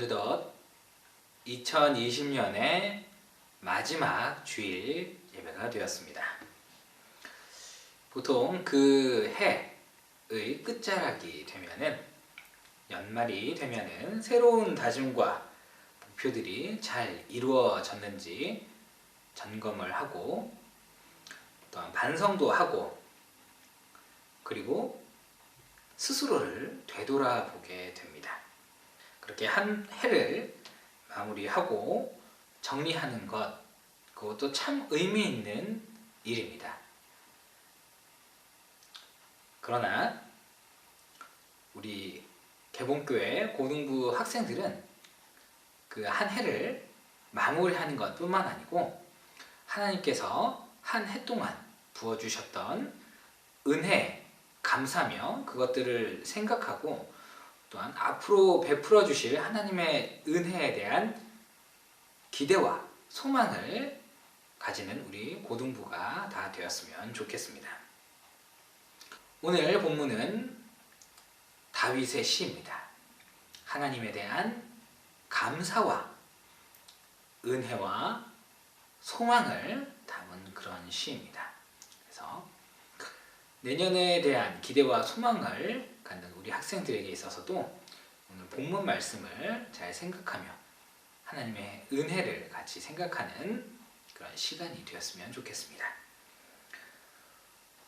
어느덧 2020년의 마지막 주일 예배가 되었습니다. 보통 그 해의 끝자락이 되면은, 연말이 되면은 새로운 다짐과 목표들이 잘 이루어졌는지 점검을 하고, 또한 반성도 하고, 그리고 스스로를 되돌아보게 됩니다. 그렇게 한 해를 마무리하고 정리하는 것, 그것도 참 의미 있는 일입니다. 그러나 우리 개봉교회 고등부 학생들은 그 한 해를 마무리하는 것 뿐만 아니고, 하나님께서 한 해 동안 부어주셨던 은혜, 감사며 그것들을 생각하고, 또한 앞으로 베풀어 주실 하나님의 은혜에 대한 기대와 소망을 가지는 우리 고등부가 다 되었으면 좋겠습니다. 오늘 본문은 다윗의 시입니다. 하나님에 대한 감사와 은혜와 소망을 담은 그런 시입니다. 그래서 내년에 대한 기대와 소망을 갖는 우리 학생들에게 있어서도 오늘 본문 말씀을 잘 생각하며 하나님의 은혜를 같이 생각하는 그런 시간이 되었으면 좋겠습니다.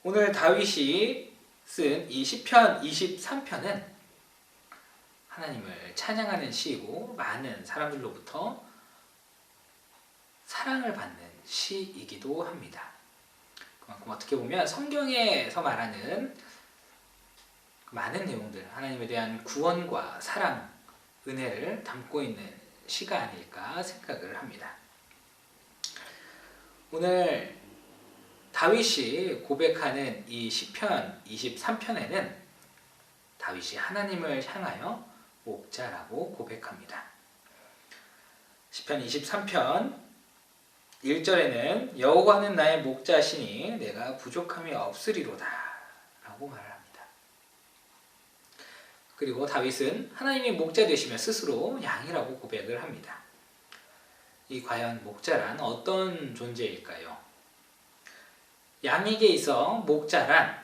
오늘 다윗이 쓴 이 시편 23편은 하나님을 찬양하는 시이고, 많은 사람들로부터 사랑을 받는 시이기도 합니다. 그만큼 어떻게 보면 성경에서 말하는 많은 내용들, 하나님에 대한 구원과 사랑, 은혜를 담고 있는 시가 아닐까 생각을 합니다. 오늘 다윗이 고백하는 이 시편 23편에는 다윗이 하나님을 향하여 목자라고 고백합니다. 시편 23편 1절에는 여호와는 나의 목자시니 내가 부족함이 없으리로다 라고 말을 합니다. 그리고 다윗은 하나님이 목자 되시며 스스로 양이라고 고백을 합니다. 이 과연 목자란 어떤 존재일까요? 양에게 있어 목자란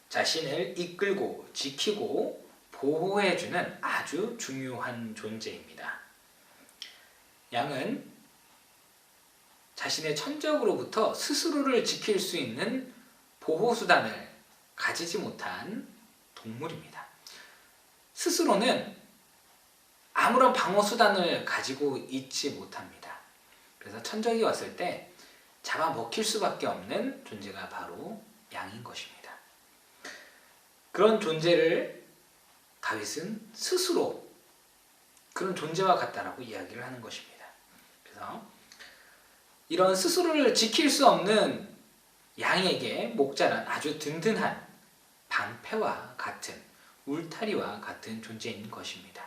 자신을 이끌고 지키고 보호해주는 아주 중요한 존재입니다. 양은 자신의 천적으로부터 스스로를 지킬 수 있는 보호수단을 가지지 못한 동물입니다. 스스로는 아무런 방어수단을 가지고 있지 못합니다. 그래서 천적이 왔을 때 잡아먹힐 수밖에 없는 존재가 바로 양인 것입니다. 그런 존재를 다윗은 스스로 그런 존재와 같다라고 이야기를 하는 것입니다. 그래서 이런 스스로를 지킬 수 없는 양에게 목자란 아주 든든한 방패와 같은, 울타리와 같은 존재인 것입니다.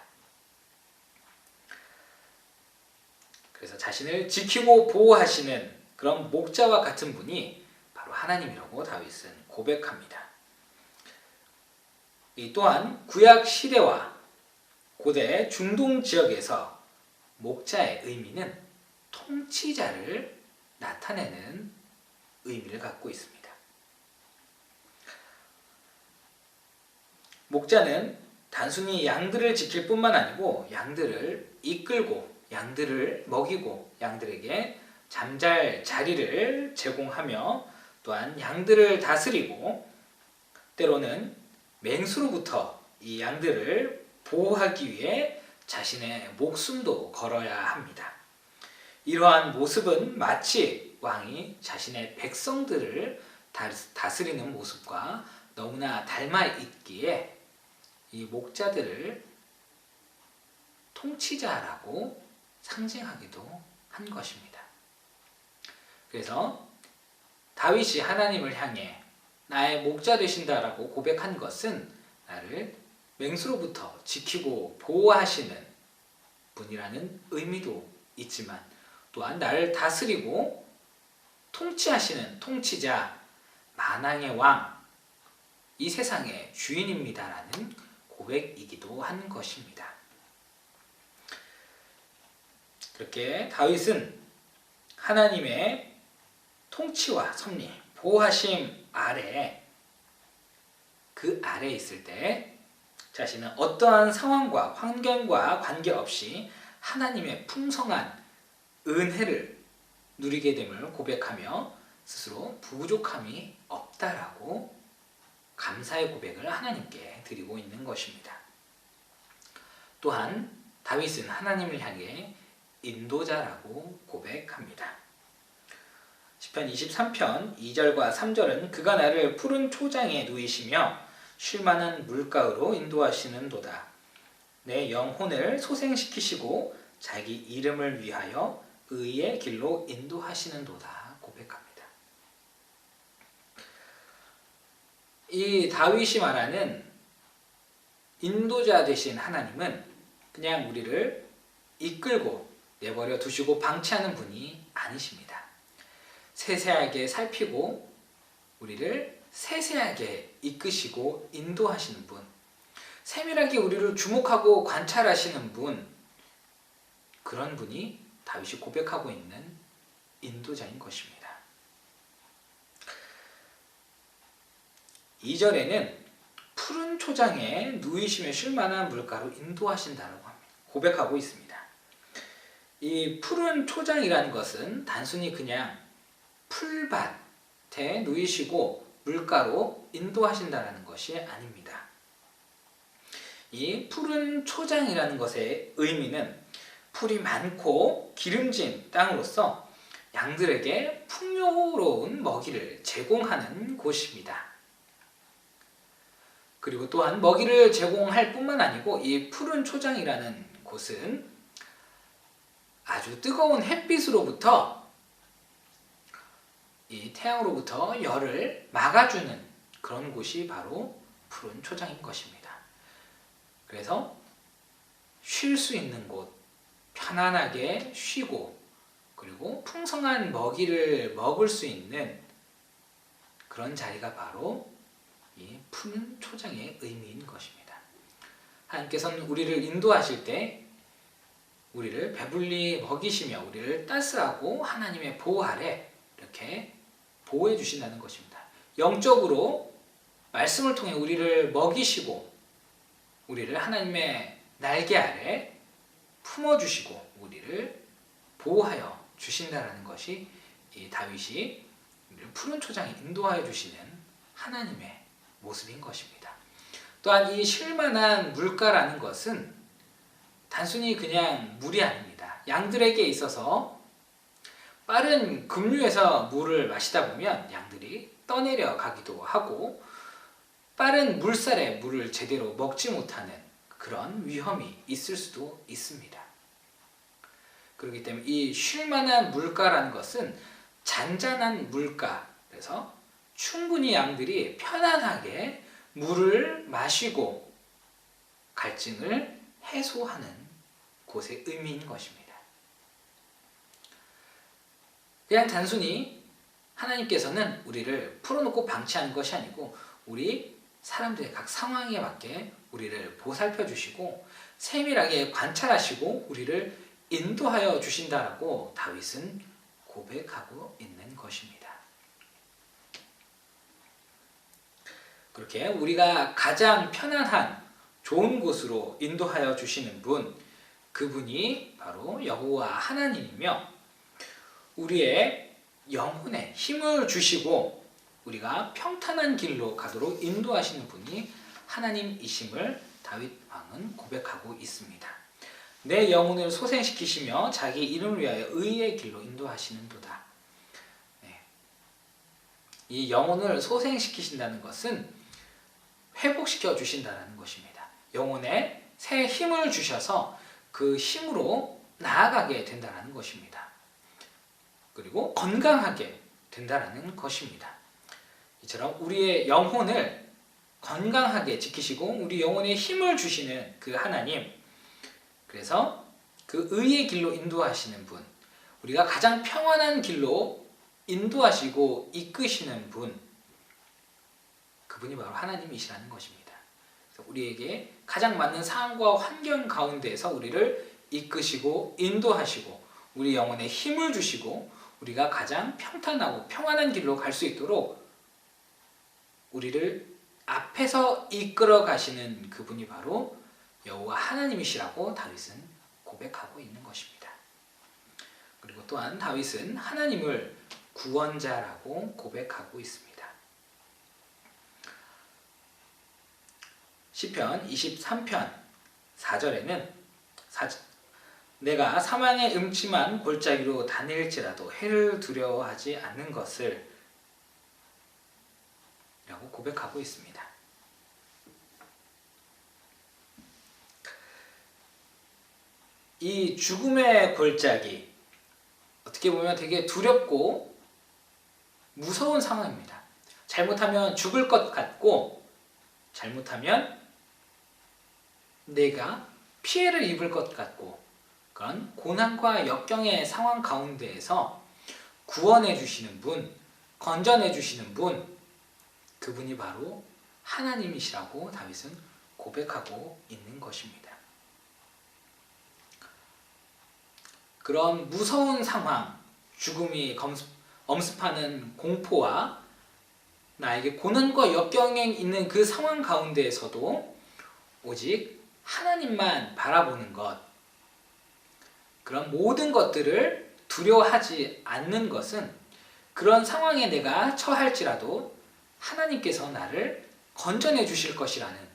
그래서 자신을 지키고 보호하시는 그런 목자와 같은 분이 바로 하나님이라고 다윗은 고백합니다. 이 또한 구약 시대와 고대 중동 지역에서 목자의 의미는 통치자를 나타내는 의미를 갖고 있습니다. 목자는 단순히 양들을 지킬 뿐만 아니고 양들을 이끌고, 양들을 먹이고, 양들에게 잠잘 자리를 제공하며, 또한 양들을 다스리고, 때로는 맹수로부터 이 양들을 보호하기 위해 자신의 목숨도 걸어야 합니다. 이러한 모습은 마치 왕이 자신의 백성들을 다스리는 모습과 너무나 닮아 있기에 이 목자들을 통치자라고 상징하기도 한 것입니다. 그래서 다윗이 하나님을 향해 나의 목자 되신다라고 고백한 것은 나를 맹수로부터 지키고 보호하시는 분이라는 의미도 있지만, 또한 나를 다스리고 통치하시는 통치자, 만왕의 왕, 이 세상의 주인입니다라는 고백이기도 한 것입니다. 그렇게 다윗은 하나님의 통치와 섭리, 보호하심 아래, 그 아래에 있을 때 자신은 어떠한 상황과 환경과 관계없이 하나님의 풍성한 은혜를 누리게 됨을 고백하며 스스로 부족함이 없다라고 감사의 고백을 하나님께 드리고 있는 것입니다. 또한 다윗은 하나님을 향해 인도자라고 고백합니다. 시편 23편 2절과 3절은 그가 나를 푸른 초장에 누이시며 쉴만한 물가로 인도하시는도다. 내 영혼을 소생시키시고 자기 이름을 위하여 의의 길로 인도하시는도다 고백합니다. 이 다윗이 말하는 인도자 되신 하나님은 그냥 우리를 이끌고 내버려 두시고 방치하는 분이 아니십니다. 세세하게 살피고 우리를 세세하게 이끄시고 인도하시는 분, 세밀하게 우리를 주목하고 관찰하시는 분, 그런 분이 다윗이 고백하고 있는 인도자인 것입니다. 2절에는 푸른 초장에 누이시며 쉴만한 물가로 인도하신다라고 합니다. 고백하고 있습니다. 이 푸른 초장이라는 것은 단순히 그냥 풀밭에 누이시고 물가로 인도하신다는 것이 아닙니다. 이 푸른 초장이라는 것의 의미는 풀이 많고 기름진 땅으로서 양들에게 풍요로운 먹이를 제공하는 곳입니다. 그리고 또한 먹이를 제공할 뿐만 아니고 이 푸른 초장이라는 곳은 아주 뜨거운 햇빛으로부터 이 태양으로부터 열을 막아주는 그런 곳이 바로 푸른 초장인 것입니다. 그래서 쉴 수 있는 곳, 편안하게 쉬고 그리고 풍성한 먹이를 먹을 수 있는 그런 자리가 바로 이 푸른 초장의 의미인 것입니다. 하나님께서는 우리를 인도하실 때 우리를 배불리 먹이시며 우리를 따스하고 하나님의 보호 아래 이렇게 보호해 주신다는 것입니다. 영적으로 말씀을 통해 우리를 먹이시고 우리를 하나님의 날개 아래 품어주시고 우리를 보호하여 주신다는 것이 이 다윗이 우리를 푸른 초장에 인도하여 주시는 하나님의 모습인 것입니다. 또한 이 쉴만한 물가라는 것은 단순히 그냥 물이 아닙니다. 양들에게 있어서 빠른 급류에서 물을 마시다 보면 양들이 떠내려 가기도 하고 빠른 물살에 물을 제대로 먹지 못하는 그런 위험이 있을 수도 있습니다. 그렇기 때문에 이 쉴만한 물가라는 것은 잔잔한 물가, 그래서 충분히 양들이 편안하게 물을 마시고 갈증을 해소하는 곳의 의미인 것입니다. 그냥 단순히 하나님께서는 우리를 풀어놓고 방치하는 것이 아니고 우리 사람들의 각 상황에 맞게 우리를 보살펴 주시고 세밀하게 관찰하시고 우리를 인도하여 주신다라고 다윗은 고백하고 있는 것입니다. 그렇게 우리가 가장 편안한 좋은 곳으로 인도하여 주시는 분, 그분이 바로 여호와 하나님이며 우리의 영혼에 힘을 주시고 우리가 평탄한 길로 가도록 인도하시는 분이 하나님이심을 다윗 왕은 고백하고 있습니다. 내 영혼을 소생시키시며 자기 이름을 위하여 의의 길로 인도하시는도다. 네. 이 영혼을 소생시키신다는 것은 회복시켜 주신다는 것입니다. 영혼에 새 힘을 주셔서 그 힘으로 나아가게 된다는 것입니다. 그리고 건강하게 된다는 것입니다. 이처럼 우리의 영혼을 건강하게 지키시고 우리 영혼에 힘을 주시는 그 하나님, 그래서 그 의의 길로 인도하시는 분, 우리가 가장 평안한 길로 인도하시고 이끄시는 분, 그분이 바로 하나님이시라는 것입니다. 그래서 우리에게 가장 맞는 상황과 환경 가운데에서 우리를 이끄시고 인도하시고 우리 영혼에 힘을 주시고 우리가 가장 평탄하고 평안한 길로 갈 수 있도록 우리를 앞에서 이끌어 가시는 그분이 바로 여호와 하나님이시라고 다윗은 고백하고 있는 것입니다. 그리고 또한 다윗은 하나님을 구원자라고 고백하고 있습니다. 시편 23편 4절에는 내가 사망의 음침한 골짜기로 다닐지라도 해를 두려워하지 않는 것을 라고 고백하고 있습니다. 이 죽음의 골짜기, 어떻게 보면 되게 두렵고 무서운 상황입니다. 잘못하면 죽을 것 같고 잘못하면 내가 피해를 입을 것 같고 그런 고난과 역경의 상황 가운데에서 구원해 주시는 분, 건져내 주시는 분, 그분이 바로 하나님이시라고 다윗은 고백하고 있는 것입니다. 그런 무서운 상황, 죽음이 엄습하는 공포와 나에게 고난과 역경에 있는 그 상황 가운데에서도 오직 하나님만 바라보는 것, 그런 모든 것들을 두려워하지 않는 것은 그런 상황에 내가 처할지라도 하나님께서 나를 건져내 주실 것이라는,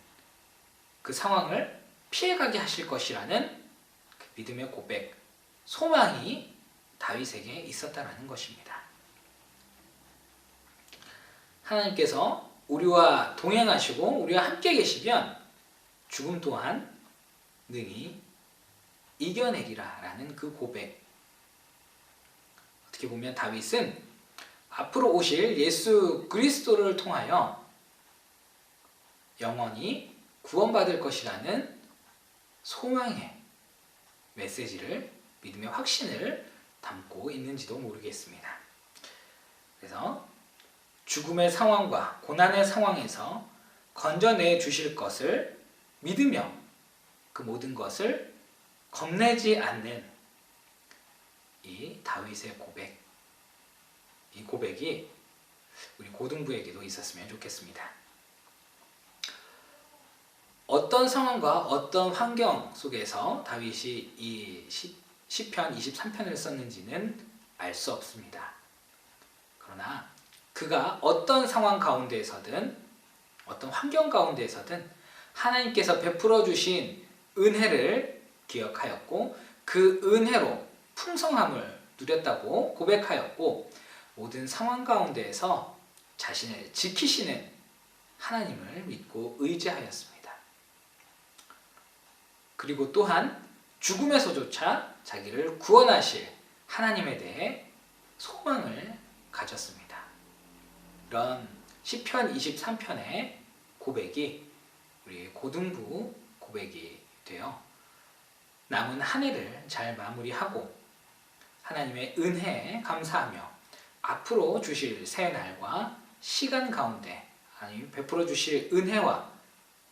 그 상황을 피해가게 하실 것이라는 그 믿음의 고백, 소망이 다윗에게 있었다는 것입니다. 하나님께서 우리와 동행하시고 우리와 함께 계시면 죽음 또한 능히 이겨내리라 라는 그 고백, 어떻게 보면 다윗은 앞으로 오실 예수 그리스도를 통하여 영원히 구원받을 것이라는 소망의 메시지를, 믿음의 확신을 담고 있는지도 모르겠습니다. 그래서 죽음의 상황과 고난의 상황에서 건져내 주실 것을 믿으며 그 모든 것을 겁내지 않는 이 다윗의 고백, 이 고백이 우리 고등부에게도 있었으면 좋겠습니다. 어떤 상황과 어떤 환경 속에서 다윗이 이 시편 23편을 썼는지는 알 수 없습니다. 그러나 그가 어떤 상황 가운데에서든 어떤 환경 가운데에서든 하나님께서 베풀어 주신 은혜를 기억하였고 그 은혜로 풍성함을 누렸다고 고백하였고 모든 상황 가운데에서 자신을 지키시는 하나님을 믿고 의지하였습니다. 그리고 또한 죽음에서조차 자기를 구원하실 하나님에 대해 소망을 가졌습니다. 이런 시편 23편의 고백이 우리 고등부 고백이 되어 남은 한 해를 잘 마무리하고 하나님의 은혜에 감사하며 앞으로 주실 새날과 시간 가운데 하나님 베풀어 주실 은혜와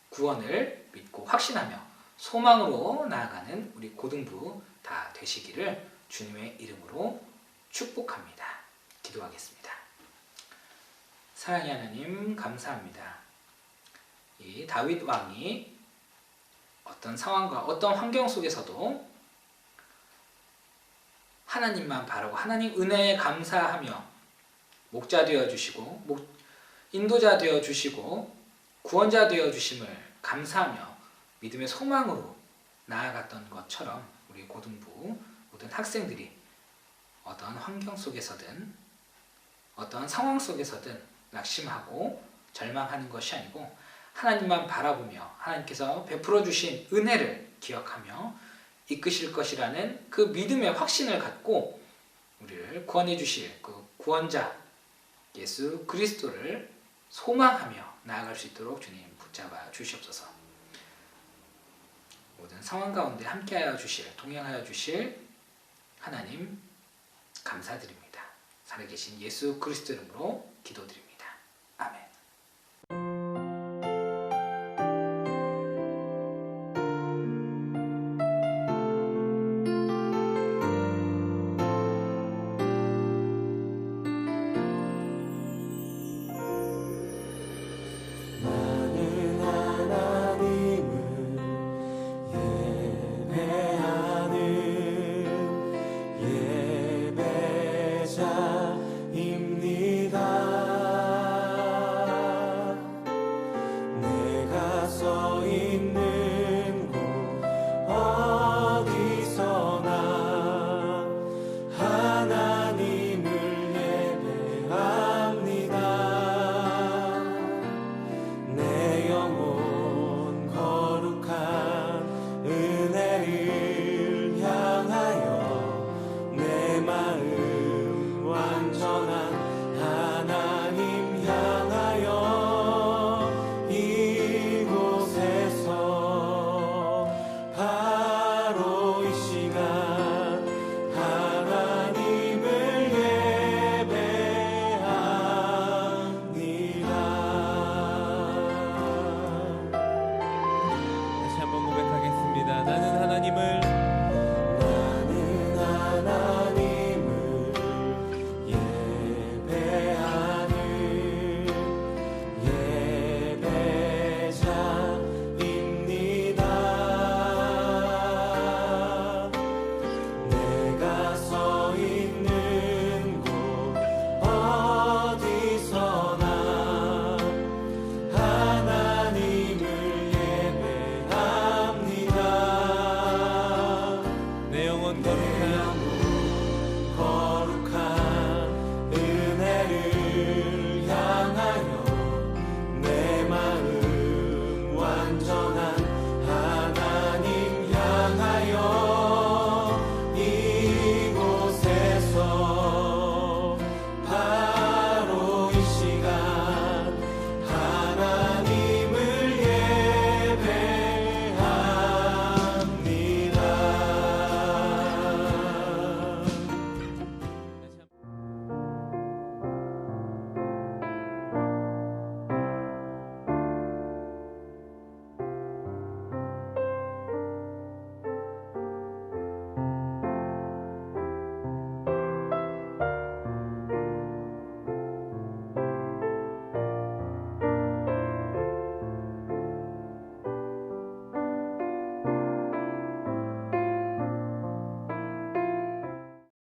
구원을 믿고 확신하며 소망으로 나아가는 우리 고등부 다 되시기를 주님의 이름으로 축복합니다. 기도하겠습니다. 사랑의 하나님 감사합니다. 이 다윗 왕이 어떤 상황과 어떤 환경 속에서도 하나님만 바라고 하나님 은혜에 감사하며 목자 되어 주시고 인도자 되어 주시고 구원자 되어 주심을 감사하며 믿음의 소망으로 나아갔던 것처럼 우리 고등부 모든 학생들이 어떤 환경 속에서든 어떤 상황 속에서든 낙심하고 절망하는 것이 아니고 하나님만 바라보며 하나님께서 베풀어 주신 은혜를 기억하며 이끄실 것이라는 그 믿음의 확신을 갖고 우리를 구원해 주실 그 구원자 예수 그리스도를 소망하며 나아갈 수 있도록 주님 붙잡아 주시옵소서. 모든 상황 가운데 함께하여 주실, 동행하여 주실 하나님 감사드립니다. 살아계신 예수 그리스도 이름으로 기도드립니다.